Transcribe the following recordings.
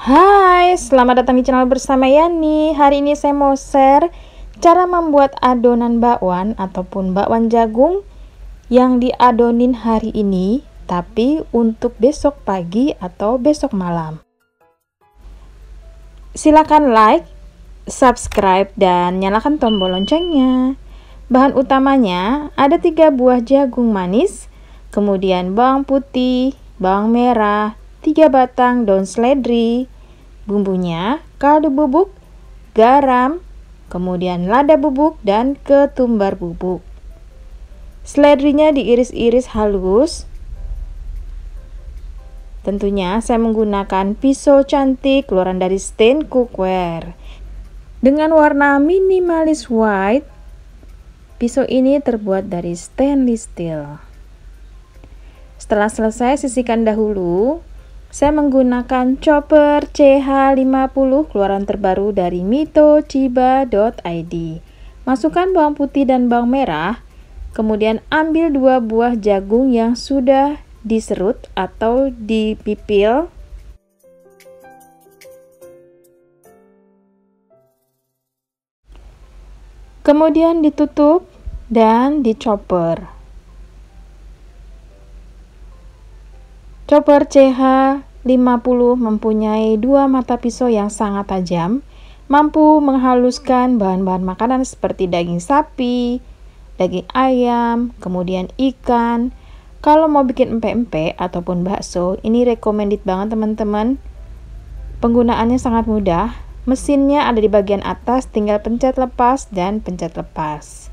Hai, selamat datang di channel bersama Yani. Hari ini saya mau share cara membuat adonan bakwan ataupun bakwan jagung yang diadonin hari ini, tapi untuk besok pagi atau besok malam. Silakan like, subscribe, dan nyalakan tombol loncengnya. Bahan utamanya ada 3 buah jagung manis, kemudian bawang putih, bawang merah, 3 batang daun seledri. Bumbunya kaldu bubuk, garam, kemudian lada bubuk, dan ketumbar bubuk. Seledrinya diiris-iris halus. Tentunya saya menggunakan pisau cantik keluaran dari Stain Cookware dengan warna minimalis white. Pisau ini terbuat dari stainless steel. Setelah selesai, sisihkan dahulu. Saya menggunakan chopper CH50 keluaran terbaru dari mitochiba.id. Masukkan bawang putih dan bawang merah, kemudian ambil 2 buah jagung yang sudah diserut atau dipipil. Kemudian ditutup dan dichopper. Chopper CH50 mempunyai 2 mata pisau yang sangat tajam, mampu menghaluskan bahan-bahan makanan seperti daging sapi, daging ayam, kemudian ikan. Kalau mau bikin empek-empek ataupun bakso, ini recommended banget teman-teman. Penggunaannya sangat mudah. Mesinnya ada di bagian atas, tinggal pencet lepas dan pencet lepas.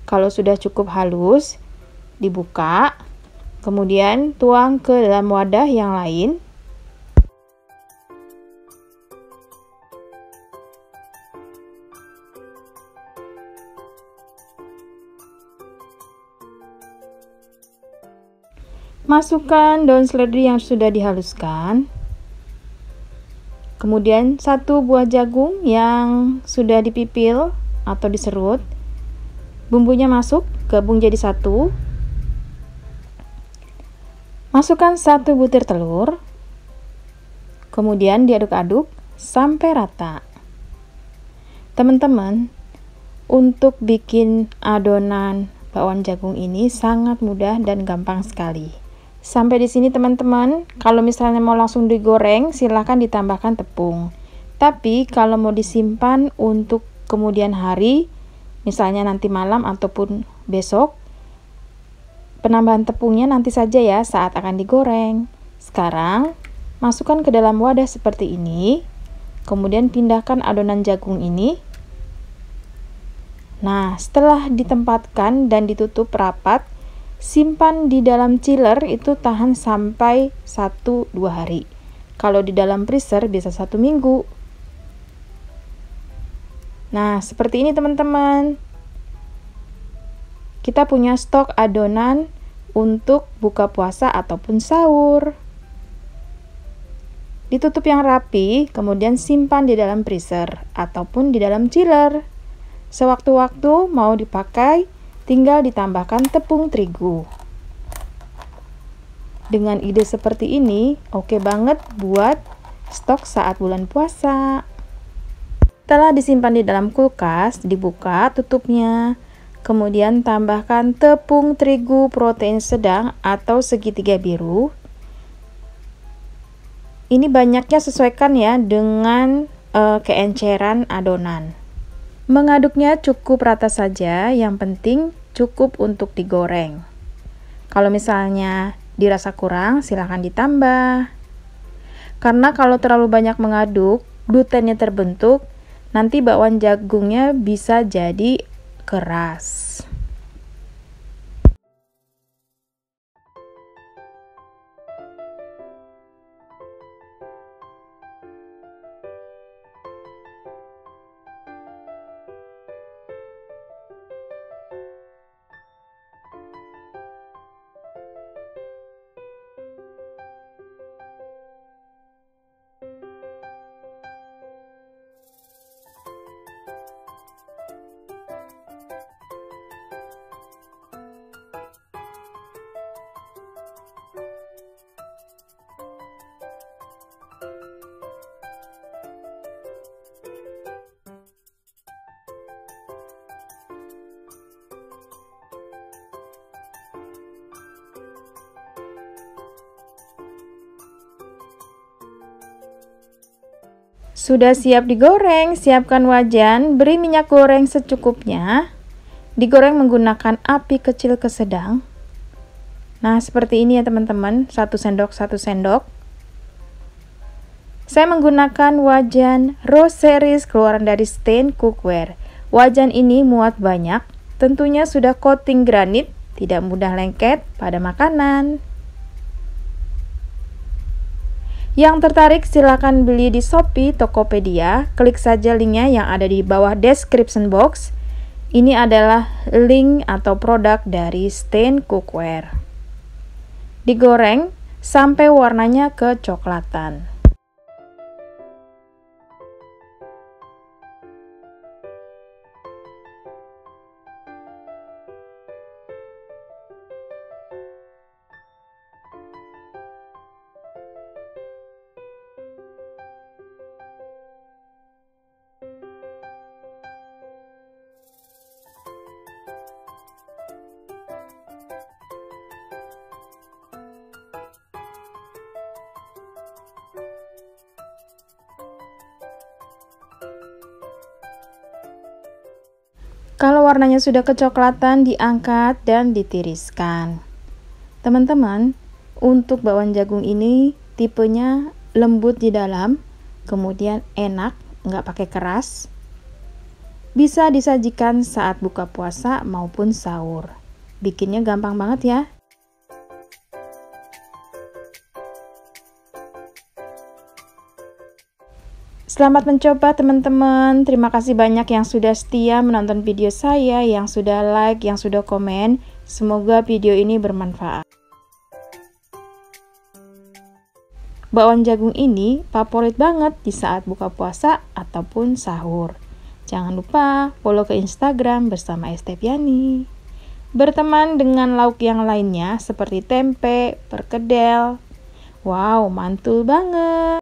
Kalau sudah cukup halus, dibuka. Kemudian tuang ke dalam wadah yang lain. Masukkan daun seledri yang sudah dihaluskan. Kemudian 1 buah jagung yang sudah dipipil atau diserut. Bumbunya masuk, gabung jadi satu. Masukkan 1 butir telur, kemudian diaduk-aduk sampai rata. Teman-teman, untuk bikin adonan bakwan jagung ini sangat mudah dan gampang sekali. Sampai di sini teman-teman. Kalau misalnya mau langsung digoreng, silahkan ditambahkan tepung. Tapi kalau mau disimpan untuk kemudian hari, misalnya nanti malam ataupun besok, penambahan tepungnya nanti saja ya saat akan digoreng. Sekarang masukkan ke dalam wadah seperti ini. Kemudian pindahkan adonan jagung ini. Nah, setelah ditempatkan dan ditutup rapat, simpan di dalam chiller itu tahan sampai 1-2 hari. Kalau di dalam freezer bisa 1 minggu. Nah, seperti ini teman-teman. Kita punya stok adonan untuk buka puasa ataupun sahur. Ditutup yang rapi, kemudian simpan di dalam freezer ataupun di dalam chiller. Sewaktu-waktu mau dipakai, tinggal ditambahkan tepung terigu. Dengan ide seperti ini, oke banget buat stok saat bulan puasa. Setelah disimpan di dalam kulkas, dibuka tutupnya. Kemudian tambahkan tepung terigu protein sedang atau segitiga biru. Ini banyaknya sesuaikan ya dengan keenceran adonan. Mengaduknya cukup rata saja, yang penting cukup untuk digoreng. Kalau misalnya dirasa kurang, silahkan ditambah. Karena kalau terlalu banyak mengaduk, glutennya terbentuk, nanti bakwan jagungnya bisa jadi keras. Sudah siap digoreng, siapkan wajan, beri minyak goreng secukupnya. Digoreng menggunakan api kecil ke sedang. Nah, seperti ini ya teman-teman, 1 sendok 1 sendok. Saya menggunakan wajan Rose Series keluaran dari Stain Cookware. Wajan ini muat banyak, tentunya sudah coating granit, tidak mudah lengket pada makanan. Yang tertarik silakan beli di Shopee, Tokopedia, klik saja linknya yang ada di bawah description box. Ini adalah link atau produk dari Stain Cookware. Digoreng sampai warnanya kecoklatan. Kalau warnanya sudah kecoklatan, diangkat dan ditiriskan. Teman-teman, untuk bakwan jagung ini tipenya lembut di dalam, kemudian enak, nggak pakai keras. Bisa disajikan saat buka puasa maupun sahur. Bikinnya gampang banget ya. Selamat mencoba teman-teman. Terima kasih banyak yang sudah setia menonton video saya, yang sudah like, yang sudah komen. Semoga video ini bermanfaat. Bakwan jagung ini favorit banget di saat buka puasa ataupun sahur. Jangan lupa follow ke Instagram bersama Esteviani. Berteman dengan lauk yang lainnya seperti tempe, perkedel. Wow, mantul banget.